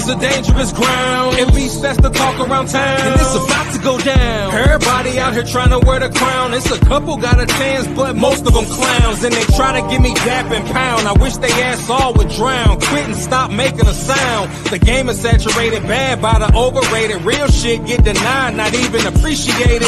These are dangerous ground. At least that's the talk around town. And it's about to go down. Everybody out here trying to wear the crown. It's a couple got a chance, but most of them clowns. And they try to give me dap and pound. I wish they ass all would drown. Quit and stop making a sound. The game is saturated bad by the overrated. Real shit get denied, not even appreciated.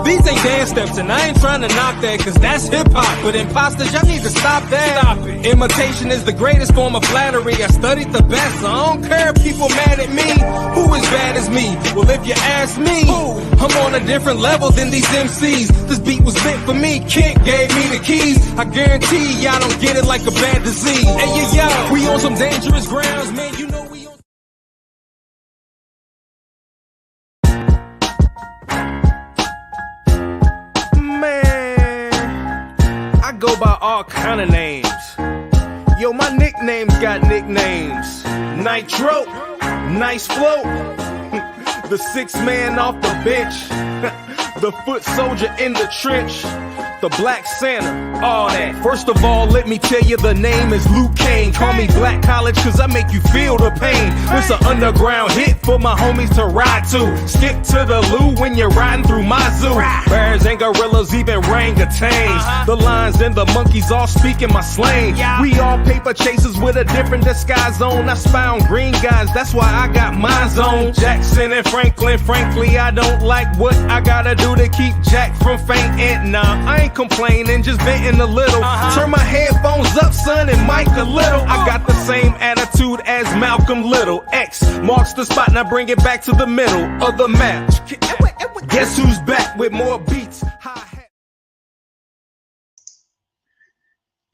These ain't dance steps, and I ain't trying to knock that, cause that's hip-hop. But imposters, y'all need to stop that. Stop it. Imitation is the greatest form of flattery. I studied the best, so I don't care if people mad at me. Who is bad as me? Well, if you ask me, I'm on a different level than these MCs. This beat was meant for me. Kid gave me the keys. I guarantee y'all don't get it like a bad disease. Hey, yo, we on some dangerous grounds, man. You know we on. I go by all kind of names. Yo, my nickname's got nicknames. Nitro, nice flow. The sixth man off the bench. The foot soldier in the trench. The Black Santa, all that. First of all, let me tell you, the name is Luke Kane. Call me Black College, cause I make you feel the pain. It's an underground hit for my homies to ride to. Skip to the loo when you're riding through my zoo. Bears and gorillas, even orangutans. The lions and the monkeys all speaking my slang. We all paper chasers with a different disguise on. I spy on green guys, that's why I got my zone. Jackson and Franklin, frankly, I don't like what I gotta do to keep Jack from fainting. Nah, I ain't complaining, just venting a little. Turn my headphones up, son, and mic a little. I got the same attitude as Malcolm Little. X marks the spot, now bring it back to the middle of the map. Guess who's back with more beats?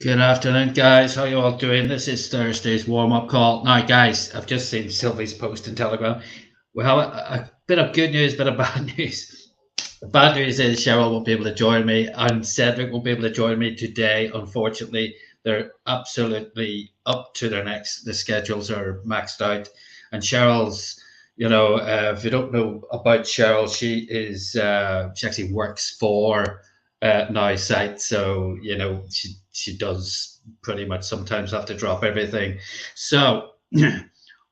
Good afternoon, guys. How you all doing? This is Thursday's warm-up call. Now, guys, I've just seen Sylvie's post in Telegram. We have a bit of good news, bit of bad news. The bad news is Cheryl won't be able to join me, and Cedric won't be able to join me today. Unfortunately, they're absolutely up to their necks. The schedules are maxed out, and Cheryl's, you know, if you don't know about Cheryl, she is she actually works for Now Site, so you know she does pretty much sometimes have to drop everything. So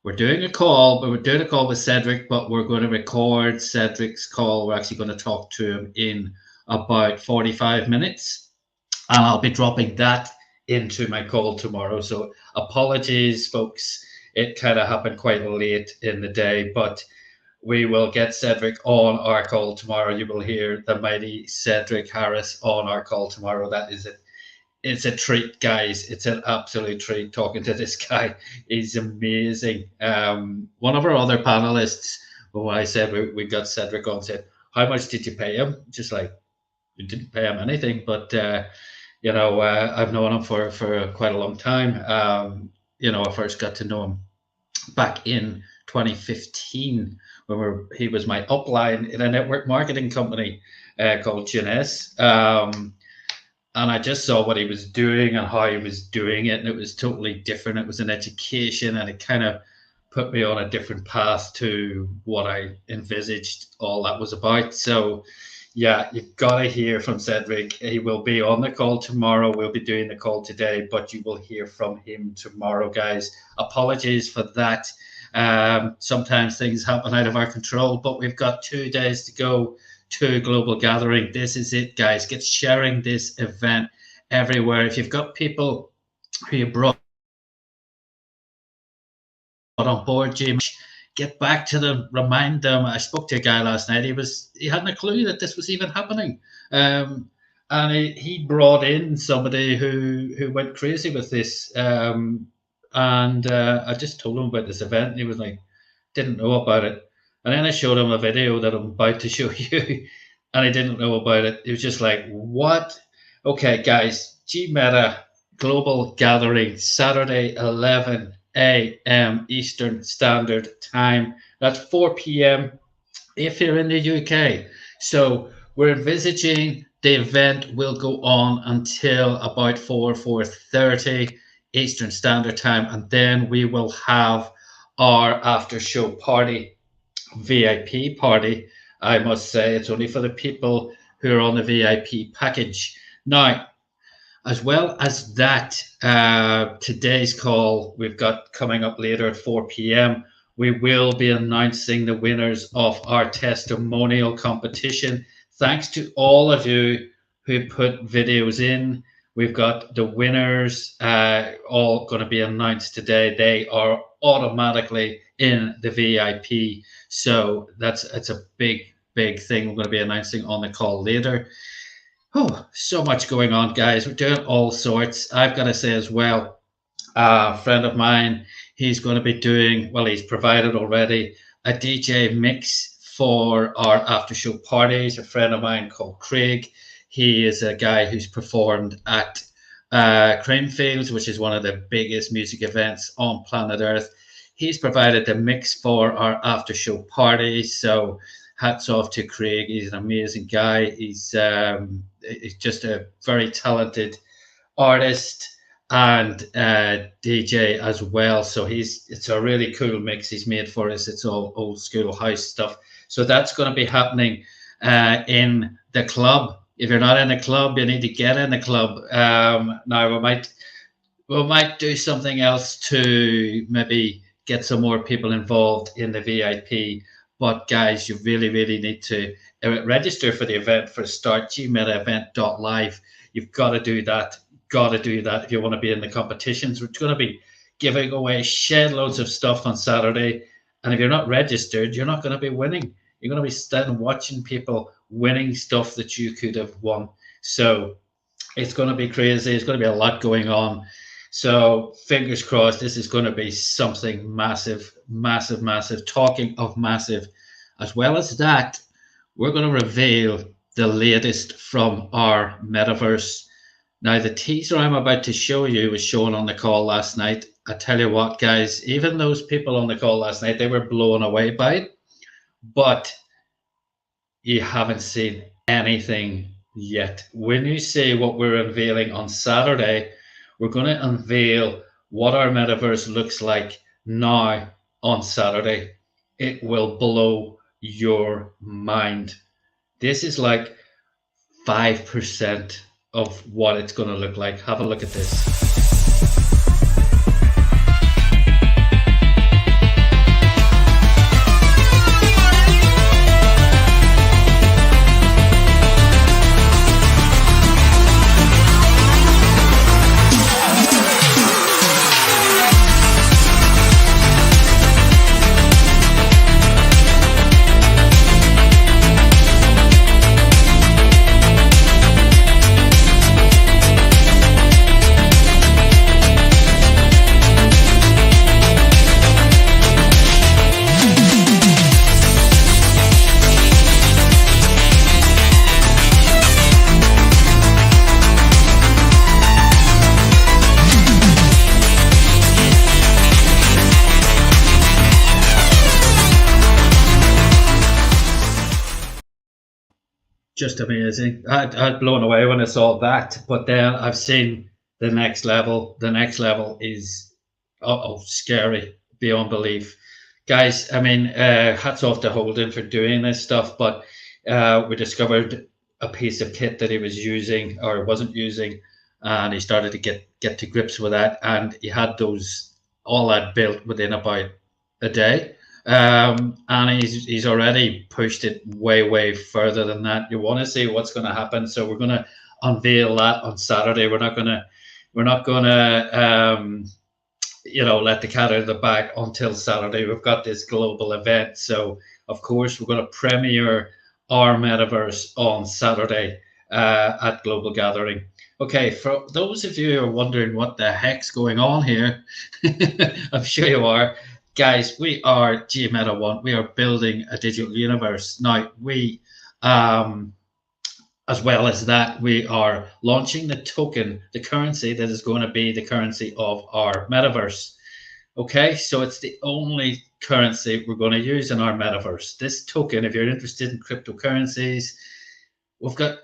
we're doing a call, but we're doing a call with Cedric, but we're going to record Cedric's call. We're actually going to talk to him in about 45 minutes, and I'll be dropping that into my call tomorrow. So apologies, folks. It kind of happened quite late in the day, but we will get Cedric on our call tomorrow. You will hear the mighty Cedric Harris on our call tomorrow. That is it. It's a treat, guys. It's an absolute treat talking to this guy. He's amazing. One of our other panelists, who I said we got Cedric on, said, "How much did you pay him?" Just like, we didn't pay him anything, but you know, I've known him for quite a long time. You know, I first got to know him back in 2015 when he was my upline in a network marketing company called Jeunesse. And I just saw what he was doing and how he was doing it, and it was totally different. It was an education, and it kind of put me on a different path to what I envisaged all that was about. So yeah, you've got to hear from Cedric. He will be on the call tomorrow. We'll be doing the call today, but you will hear from him tomorrow, guys. Apologies for that. Sometimes things happen out of our control, but we've got 2 days to go to Global Gathering. This is it, guys. Get sharing this event everywhere. If you've got people who you brought on board, James, get back to them, remind them. I spoke to a guy last night. He hadn't a clue that this was even happening, and he brought in somebody who went crazy with this. And I just told him about this event, and he was like, didn't know about it. And then I showed him a video that I'm about to show you, and he didn't know about it. He was just like, what? Okay, guys, GMeta Global Gathering, Saturday, 11 a.m. Eastern Standard Time. That's 4 p.m. if you're in the UK. So we're envisaging the event will go on until about 4:30 Eastern Standard Time, and then we will have our after show party. VIP party. I must say it's only for the people who are on the VIP package. Now, as well as that, today's call we've got coming up later at 4 p.m. we will be announcing the winners of our testimonial competition. Thanks to all of you who put videos in. We've got the winners all going to be announced today. They are automatically in the VIP. So it's a big thing we're going to be announcing on the call later. Oh, so much going on, guys. We're doing all sorts. I've got to say as well, a friend of mine, he's going to be doing, well, he's provided already a DJ mix for our after show parties. A friend of mine called Craig. He is a guy who's performed at Creamfields, which is one of the biggest music events on planet Earth. He's provided the mix for our after show parties. So hats off to Craig. He's an amazing guy. He's just a very talented artist and DJ as well. So it's a really cool mix he's made for us. It's all old school house stuff. So that's going to be happening in the club. If you're not in the club, you need to get in the club. Now we might do something else to maybe get some more people involved in the VIP. But guys, you really need to register for the event for a start. gmetaevent.live. You've got to do that. If you want to be in the competitions. We're going to be giving away shed loads of stuff on Saturday. And if you're not registered, you're not going to be winning. You're going to be standing watching people winning stuff that you could have won. So it's going to be crazy. It's going to be a lot going on. So fingers crossed, this is going to be something massive. Talking of massive, as well as that, we're going to reveal the latest from our metaverse. Now, the teaser I'm about to show you was shown on the call last night. I tell you what, guys, even those people on the call last night, they were blown away by it. But you haven't seen anything yet. When you see what we're unveiling on Saturday, we're going to unveil what our metaverse looks like now on Saturday. It will blow your mind. This is like 5% of what it's going to look like. Have a look at this. Just amazing. I'd blown away when I saw that, but then I've seen the next level. The next level is scary beyond belief, guys. I mean, hats off to Holden for doing this stuff, but we discovered a piece of kit that he was using or wasn't using, and he started to get to grips with that, and he had all that built within about a day. And he's already pushed it way further than that. You want to see what's going to happen, so we're going to unveil that on Saturday. We're not going to let the cat out of the bag until Saturday. We've got this global event, so of course we're going to premiere our metaverse on Saturday at Global Gathering. Okay, for those of you who are wondering what the heck's going on here, I'm sure you are. Guys, we are GMeta One. We are building a digital universe. Now, we, as well as that, we are launching the token, the currency that is going to be the currency of our metaverse. Okay, so it's the only currency we're going to use in our metaverse. This token, if you're interested in cryptocurrencies, we've got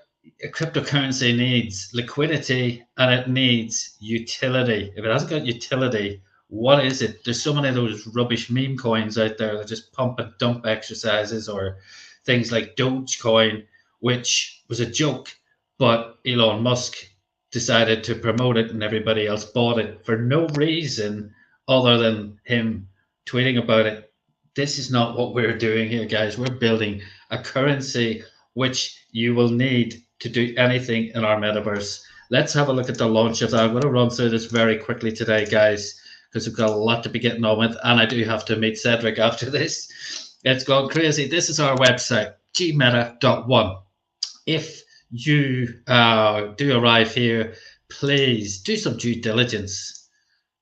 a cryptocurrency needs liquidity and it needs utility. If it hasn't got utility, what is it? There's so many of those rubbish meme coins out there that just pump and dump exercises, or things like Dogecoin, which was a joke, but Elon Musk decided to promote it and everybody else bought it for no reason other than him tweeting about it. This is not what we're doing here, guys. We're building a currency which you will need to do anything in our metaverse. Let's have a look at the launch of that. I'm going to run through this very quickly today, guys, because we've got a lot to be getting on with, and I do have to meet Cedric after this. It's gone crazy. This is our website, gmeta.one. If you do arrive here, please do some due diligence.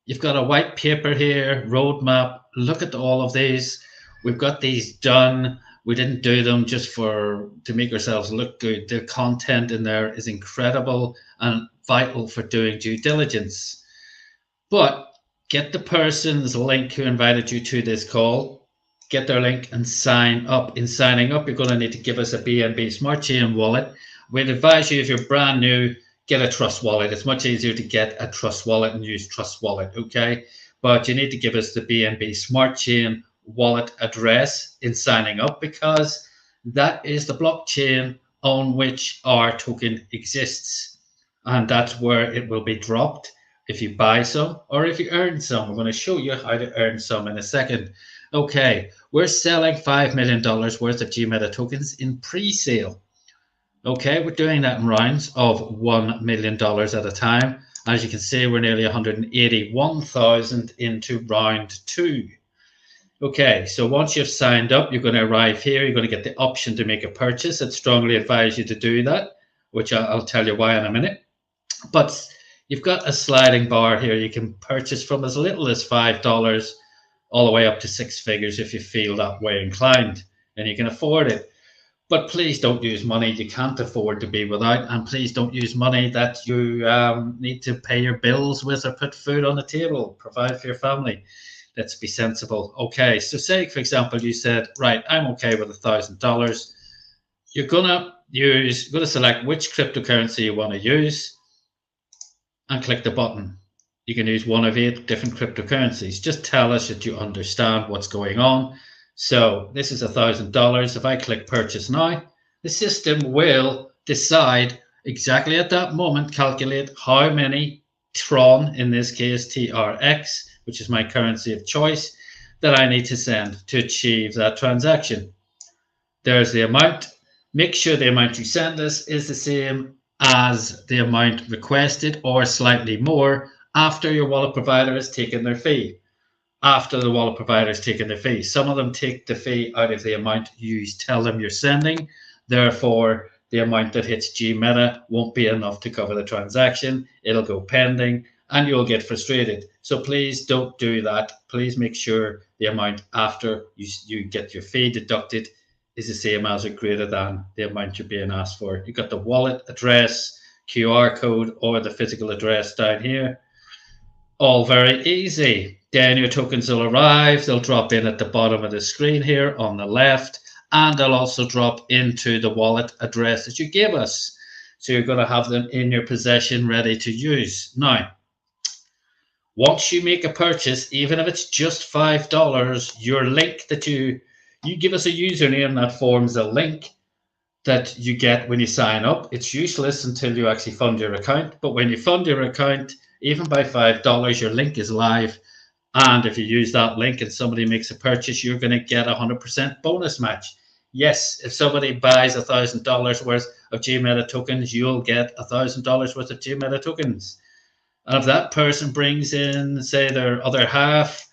You've got a white paper here, roadmap. Look at all of these. We've got these done. We didn't do them just to make ourselves look good. The content in there is incredible and vital for doing due diligence. But get the person's link who invited you to this call. Get their link and sign up. In signing up, you're going to need to give us a BNB Smart Chain wallet. We'd advise you, if you're brand new, get a Trust Wallet. It's much easier to get a Trust Wallet and use Trust Wallet, okay? But you need to give us the BNB Smart Chain wallet address in signing up, because that is the blockchain on which our token exists. And that's where it will be dropped if you buy some or if you earn some. We're going to show you how to earn some in a second. Okay, we're selling $5 million worth of GMeta tokens in pre-sale. Okay, we're doing that in rounds of $1 million at a time. As you can see, we're nearly 181,000 into round 2. Okay, so once you've signed up, you're going to arrive here. You're going to get the option to make a purchase. I'd strongly advise you to do that, which I'll tell you why in a minute. But you've got a sliding bar here. You can purchase from as little as $5 all the way up to 6 figures if you feel that way inclined and you can afford it. But please don't use money you can't afford to be without, and please don't use money that you need to pay your bills with or put food on the table, provide for your family. Let's be sensible. Okay, so say, for example, you said, right, I'm okay with $1,000. You're gonna select which cryptocurrency you want to use and click the button. You can use one of 8 different cryptocurrencies. Just tell us that you understand what's going on. So this is $1,000. If I click purchase now, the system will decide exactly at that moment, calculate how many Tron, in this case TRX, which is my currency of choice, that I need to send to achieve that transaction. There's the amount. Make sure the amount you send us is the same as the amount requested or slightly more after your wallet provider has taken their fee. After the wallet provider has taken the fee. Some of them take the fee out of the amount you tell them you're sending. Therefore, the amount that hits GMeta won't be enough to cover the transaction. It'll go pending and you'll get frustrated. So please don't do that. Please make sure the amount after you get your fee deducted is the same as or greater than the amount you're being asked for. You've got the wallet address, QR code, or the physical address down here. All very easy. Then your tokens will arrive. They'll drop in at the bottom of the screen here on the left, and they'll also drop into the wallet address that you gave us. So you're going to have them in your possession ready to use. Now, once you make a purchase, even if it's just $5, your link that you give us a username that forms a link that you get when you sign up. It's useless until you actually fund your account. But when you fund your account, even by $5, your link is live. And if you use that link and somebody makes a purchase, you're going to get 100% bonus match. Yes, if somebody buys $1,000 worth of GMeta tokens, you'll get $1,000 worth of GMeta tokens. And if that person brings in, say, their other half,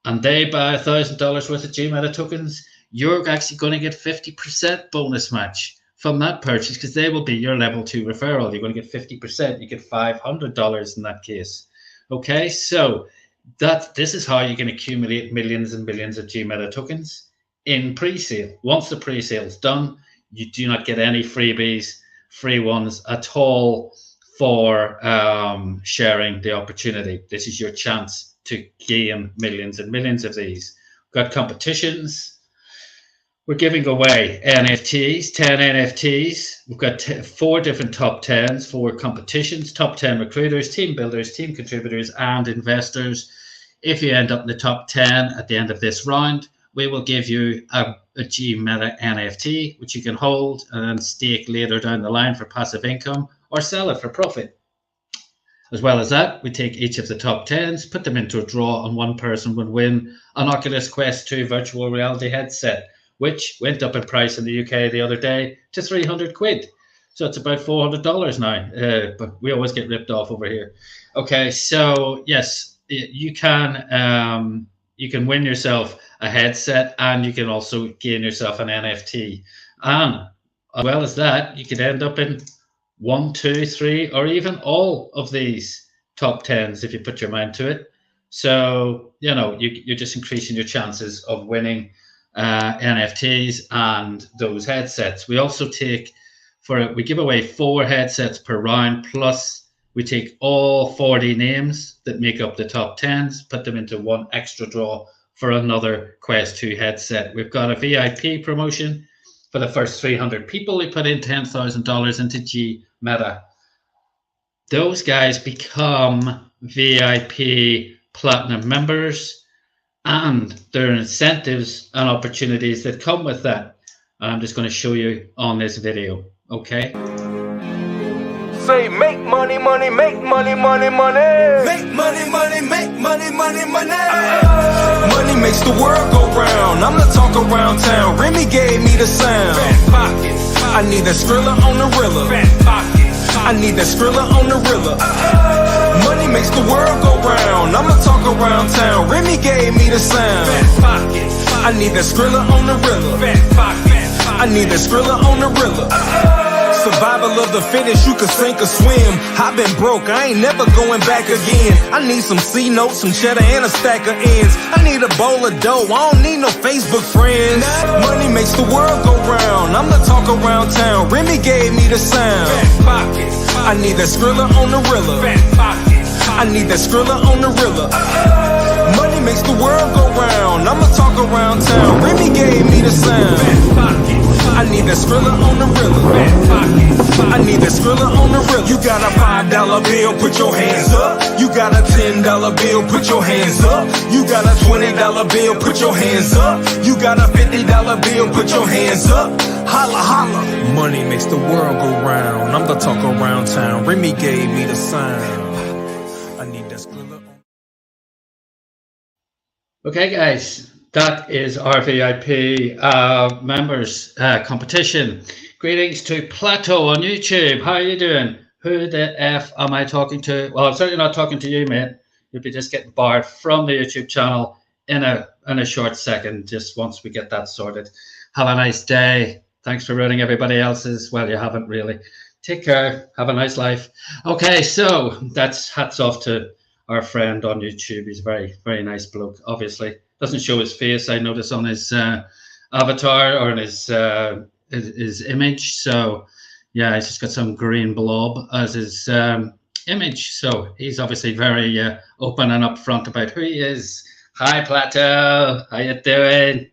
and they buy $1,000 worth of GMeta tokens, you're actually going to get 50% bonus match from that purchase, because they will be your level 2 referral. You're going to get 50%. You get $500 in that case. Okay, so this is how you can accumulate millions and millions of GMeta tokens in pre-sale. Once the pre-sale is done, you do not get any freebies, free ones at all for sharing the opportunity. This is your chance to gain millions and millions of these. We've got competitions. We're giving away NFTs, 10 NFTs. We've got 4 different top 10s, 4 competitions, top 10 recruiters, team builders, team contributors, and investors. If you end up in the top 10 at the end of this round, we will give you a GMeta NFT, which you can hold and stake later down the line for passive income or sell it for profit. As well as that, we take each of the top 10s, put them into a draw, and one person would win an Oculus Quest 2 virtual reality headset, which went up in price in the UK the other day to 300 quid. So it's about $400 now, but we always get ripped off over here. Okay, so yes, you can win yourself a headset, and you can also gain yourself an NFT. And as well as that, you could end up in 1, 2, 3, or even all of these top 10s if you put your mind to it. So, you're just increasing your chances of winning NFTs and those headsets. We also we give away 4 headsets per round, plus we take all 40 names that make up the top 10s, put them into one extra draw for another Quest 2 headset. We've got a VIP promotion. For the first 300 people, we put in $10,000 into G Meta. Those guys become VIP Platinum members, and there are incentives and opportunities that come with that. I'm just going to show you on this video, okay? Say make money, money, make money, money, money. Make money, money, make money, money, money. Money makes the world go round. I'm the talk around town. Remy gave me the sound. Fat pockets. I need that Skrilla on the Rilla. Fat pockets. I need that Skrilla on the Rilla. Money makes the world go round. I'm the talk around town. Remy gave me the sound. Fat pockets. I need that Skrilla on the Rilla. Fat pockets. I need that Skrilla on the Rilla. Survival of the fittest, you can sink or swim. I've been broke, I ain't never going back again. I need some C notes, some cheddar, and a stack of ends. I need a bowl of dough, I don't need no Facebook friends. Money makes the world go round. I'm the talk around town. Remy gave me the sound. Fat pockets. I need that Skrilla on the Rilla. Fat pockets. I need that Skrilla on the Rilla. Money makes the world go round. I'm the talk around town. Remy gave me the sound. Fat pockets. I need that Skrilla on the Rilla. Fat pockets. I need that Skrilla on the Rilla. You got a $5 bill, put your hands up. You got a $10 bill, put your hands up. You got a $20 bill, put your hands up. You got a $50 bill, put your hands up. Holla, holla. Money makes the world go round. I'm the talk around town. Remy gave me the sound. I need that Skrilla on. Okay, guys, that is our VIP members competition. Greetings to Plateau on YouTube. How are you doing? Who the F am I talking to? Well, I'm certainly not talking to you, mate. You'll be just getting barred from the YouTube channel in a short second, just once we get that sorted. Have a nice day. Thanks for ruining everybody else's. Well, you haven't really. Take care. Have a nice life. Okay, so that's hats off to our friend on YouTube. He's a very, very nice bloke. Obviously, doesn't show his face, I notice, on his avatar or in his image. So yeah, he's just got some green blob as his image. So he's obviously very open and upfront about who he is. Hi, Plateau. How you doing?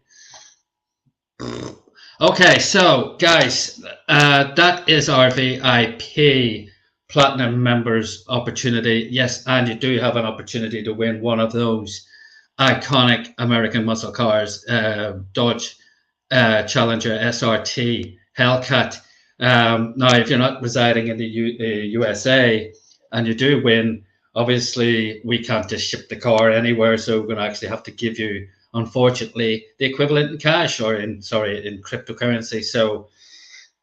Okay, so guys, that is our VIP Platinum members opportunity. Yes, and you do have an opportunity to win one of those iconic American muscle cars, Dodge Challenger SRT Hellcat. Now, if you're not residing in the USA and you do win, obviously we can't just ship the car anywhere, so we're going to actually have to give you, unfortunately, the equivalent in cash or in cryptocurrency. So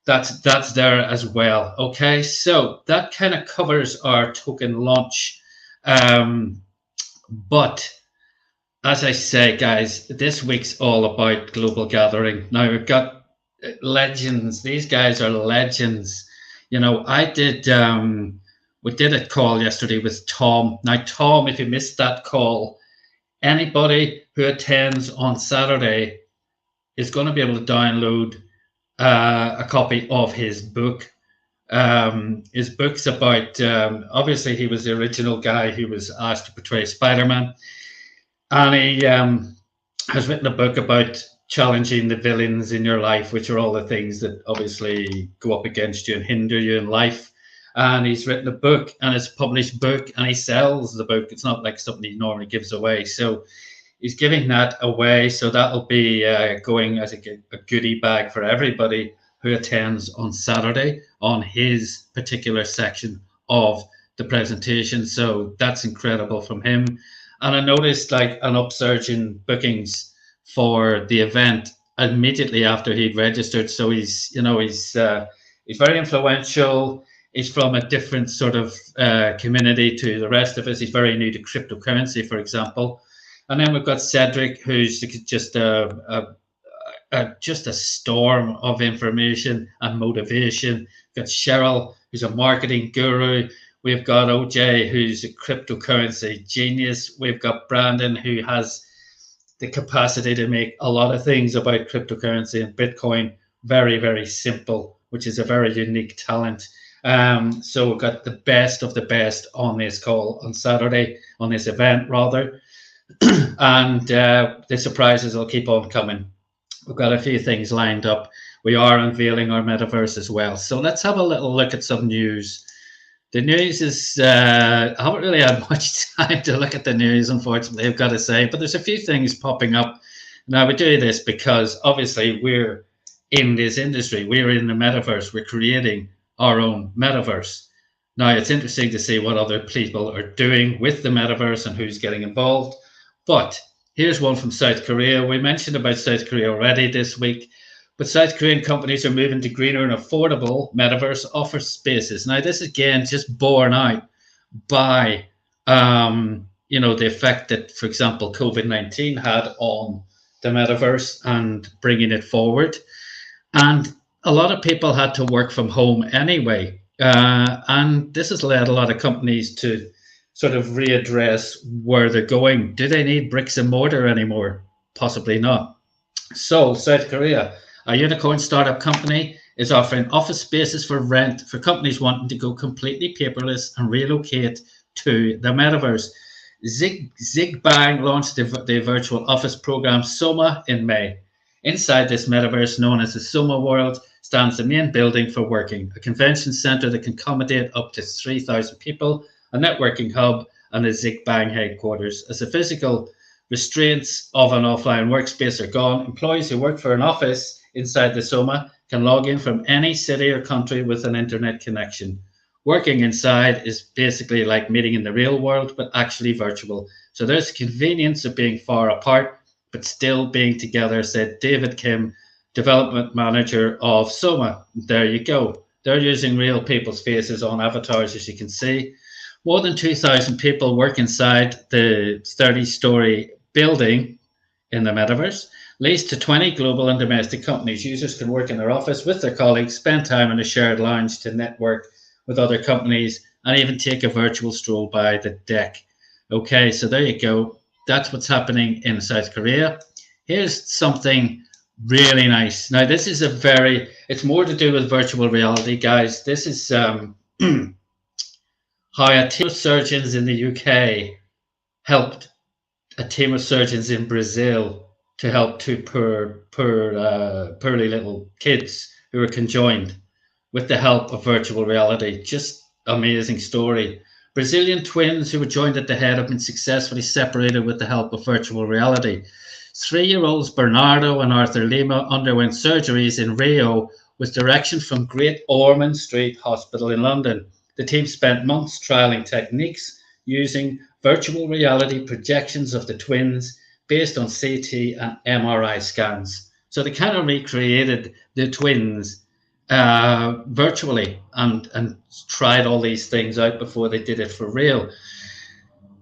that's there as well. Okay, so that kind of covers our token launch. But as I say, guys, this week's all about Global Gathering. Now we've got legends. These guys are legends. You know, we did a call yesterday with Tom. Now, Tom, if you missed that call, anybody who attends on Saturday is going to be able to download a copy of his book. His book's about, obviously he was the original guy who was asked to portray Spider-Man. And he has written a book about challenging the villains in your life, which are all the things that obviously go up against you and hinder you in life. And he's written a book, and it's a published book, and he sells the book. It's not like something he normally gives away. So he's giving that away. So that'll be going as a goodie bag for everybody who attends on Saturday on his particular section of the presentation. So that's incredible from him. And I noticed like an upsurge in bookings for the event immediately after he'd registered. So he's, you know, he's very influential. He's from a different sort of community to the rest of us. He's very new to cryptocurrency, for example. And then we've got Cedric, who's just a storm of information and motivation. We've got Cheryl, who's a marketing guru. We've got OJ, who's a cryptocurrency genius. We've got Brandon, who has the capacity to make a lot of things about cryptocurrency and Bitcoin very, very simple, which is a very unique talent. So we've got the best of the best on this call on Saturday, on this event rather. And the surprises will keep on coming. We've got a few things lined up. We are unveiling our metaverse as well. So let's have a little look at some news. The news is, I haven't really had much time to look at the news, unfortunately, I've got to say, but there's a few things popping up. Now, we do this because obviously we're in this industry. We're in the metaverse. We're creating our own metaverse. Now, it's interesting to see what other people are doing with the metaverse and who's getting involved. But here's one from South Korea. We mentioned about South Korea already this week. But South Korean companies are moving to greener and affordable metaverse office spaces. Now, this is again just borne out by, you know, the effect that, for example, COVID-19 had on the metaverse and bringing it forward. And a lot of people had to work from home anyway. And this has led a lot of companies to sort of readdress where they're going. Do they need bricks and mortar anymore? Possibly not. So South Korea, a unicorn startup company, is offering office spaces for rent for companies wanting to go completely paperless and relocate to the metaverse. Zigbang launched the virtual office program Soma in May. Inside this metaverse, known as the Soma World, stands the main building for working, a convention center that can accommodate up to 3,000 people, a networking hub, and a Zigbang headquarters. As the physical restraints of an offline workspace are gone, employees who work for an office inside the Soma can log in from any city or country with an internet connection. Working inside is basically like meeting in the real world, but actually virtual. So there's the convenience of being far apart, but still being together, said David Kim, development manager of Soma. There you go. They're using real people's faces on avatars, as you can see. More than 2,000 people work inside the 30-story building in the metaverse, leased to 20 global and domestic companies. Users can work in their office with their colleagues, spend time in a shared lounge to network with other companies, and even take a virtual stroll by the deck. Okay, so there you go. That's what's happening in South Korea. Here's something really nice. Now, this is it's more to do with virtual reality, guys. This is how a team of surgeons in the UK helped a team of surgeons in Brazil to help two poorly little kids who were conjoined with the help of virtual reality. Just amazing story. Brazilian twins who were joined at the head have been successfully separated with the help of virtual reality. 3-year-olds Bernardo and Arthur Lima underwent surgeries in Rio with direction from Great Ormond Street Hospital in London. The team spent months trialing techniques using virtual reality projections of the twins based on CT and MRI scans. So they kind of recreated the twins virtually and tried all these things out before they did it for real.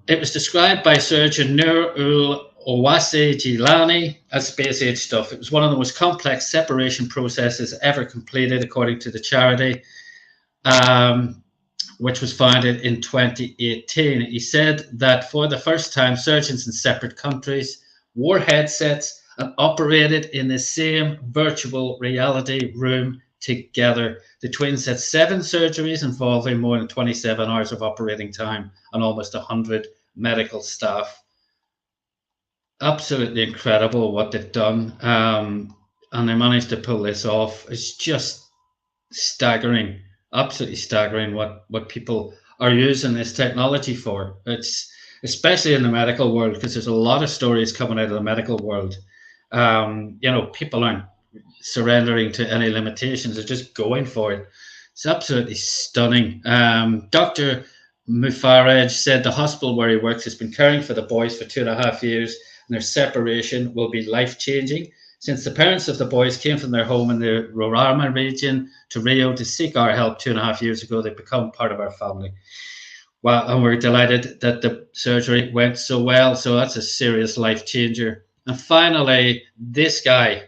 It was described by surgeon Nur Owase Jilani as space age stuff. It was one of the most complex separation processes ever completed, according to the charity, which was founded in 2018. He said that for the first time, surgeons in separate countries wore headsets and operated in the same virtual reality room together. The twins had 7 surgeries involving more than 27 hours of operating time and almost 100 medical staff. Absolutely incredible what they've done. And they managed to pull this off. It's just staggering, absolutely staggering what people are using this technology for. It's especially in the medical world, because there's a lot of stories coming out of the medical world. You know, people aren't surrendering to any limitations. They're just going for it. It's absolutely stunning. Dr. Mufaraj said the hospital where he works has been caring for the boys for 2.5 years, and their separation will be life-changing. Since the parents of the boys came from their home in the Roraima region to Rio to seek our help 2.5 years ago, they've become part of our family. Wow, and we're delighted that the surgery went so well. So that's a serious life changer. And finally, this guy.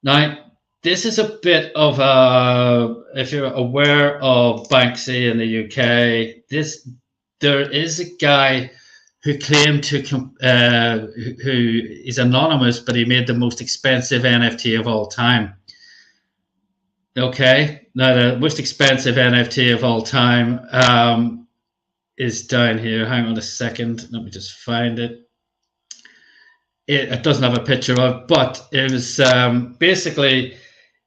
Now, this is a bit of a, if you're aware of Banksy in the UK, there is a guy who claimed to, who is anonymous, but he made the most expensive NFT of all time. Okay, now the most expensive NFT of all time is down here. Hang on a second, let me just find it. It doesn't have a picture of it, but it was basically,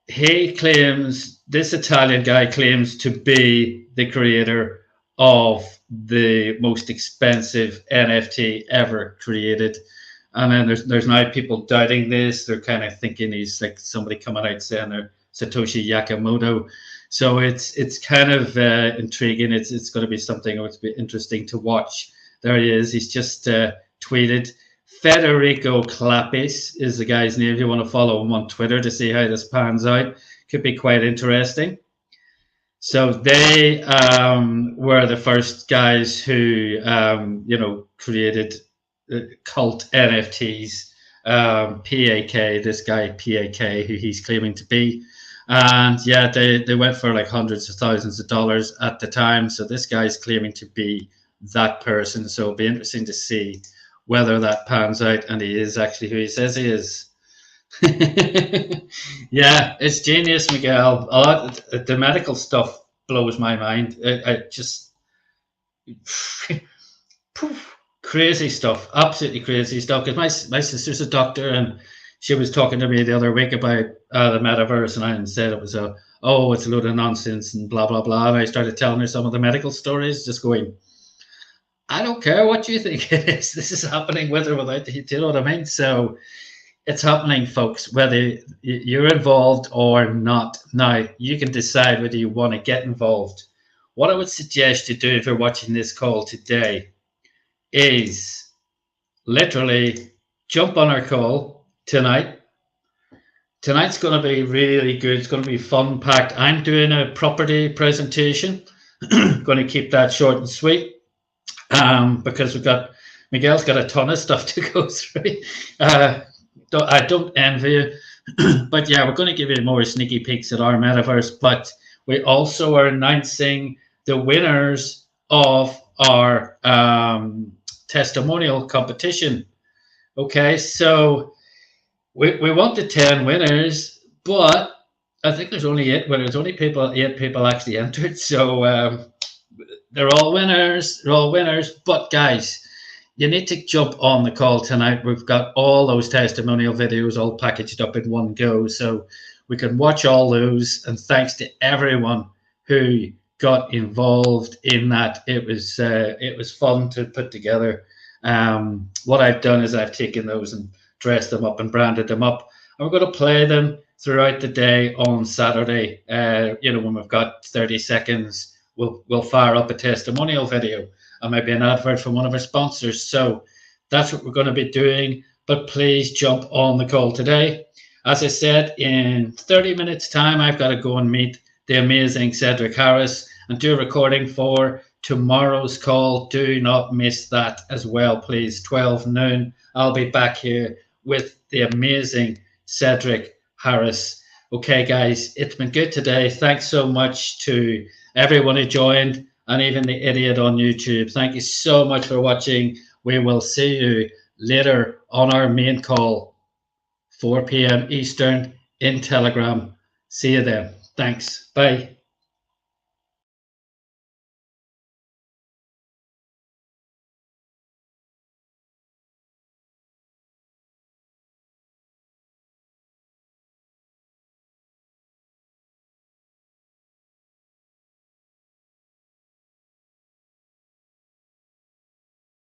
he claims, this Italian guy claims to be the creator of the most expensive NFT ever created. And then there's now people doubting this. They're kind of thinking he's like somebody coming out saying they're Satoshi Nakamoto. So it's kind of intriguing. It's going to be something that's be interesting to watch. There he is. He's just tweeted. Federico Clapis is the guy's name. If you want to follow him on Twitter to see how this pans out, could be quite interesting. So they were the first guys who, created cult NFTs. PAK, this guy PAK, who he's claiming to be. And yeah, they went for like hundreds of thousands of dollars at the time. So this guy's claiming to be that person. So it'll be interesting to see whether that pans out and he is actually who he says he is. Yeah, it's genius, Miguel. The medical stuff blows my mind. I just crazy stuff, absolutely crazy stuff. Because my sister's a doctor, and she was talking to me the other week about the metaverse, and I said it was it's a load of nonsense and blah blah blah. And I started telling her some of the medical stories, just going, I don't care what you think it is. This is happening with or without you. Do you know what I mean? So it's happening, folks, whether you're involved or not. Now, you can decide whether you want to get involved. What I would suggest you do if you're watching this call today is literally jump on our call tonight. Tonight's going to be really good. It's going to be fun packed. I'm doing a property presentation. Going to keep that short and sweet because Miguel's got a ton of stuff to go through. I don't envy you, but yeah, we're going to give you more sneaky peeks at our metaverse. But we also are announcing the winners of our testimonial competition. Okay, so we wanted 10 winners, but I think there's only 8 winners. Only 8 people actually entered. So they're all winners. They're all winners. But guys, you need to jump on the call tonight. We've got all those testimonial videos all packaged up in one go, so we can watch all those. And thanks to everyone who got involved in that. It was fun to put together. What I've done is I've taken those and dressed them up and branded them up. And we're going to play them throughout the day on Saturday. When we've got 30 seconds, we'll fire up a testimonial video and maybe an advert from one of our sponsors. So that's what we're going to be doing. But please jump on the call today. As I said, in 30 minutes time, I've got to go and meet the amazing Cedric Harris and do a recording for tomorrow's call. Do not miss that as well, please. 12 noon, I'll be back here with the amazing Cedric Harris. Okay, guys, it's been good today. Thanks so much to everyone who joined, and even the idiot on YouTube. Thank you so much for watching. We will see you later on our main call, 4 p.m. Eastern in Telegram. See you then. Thanks. Bye.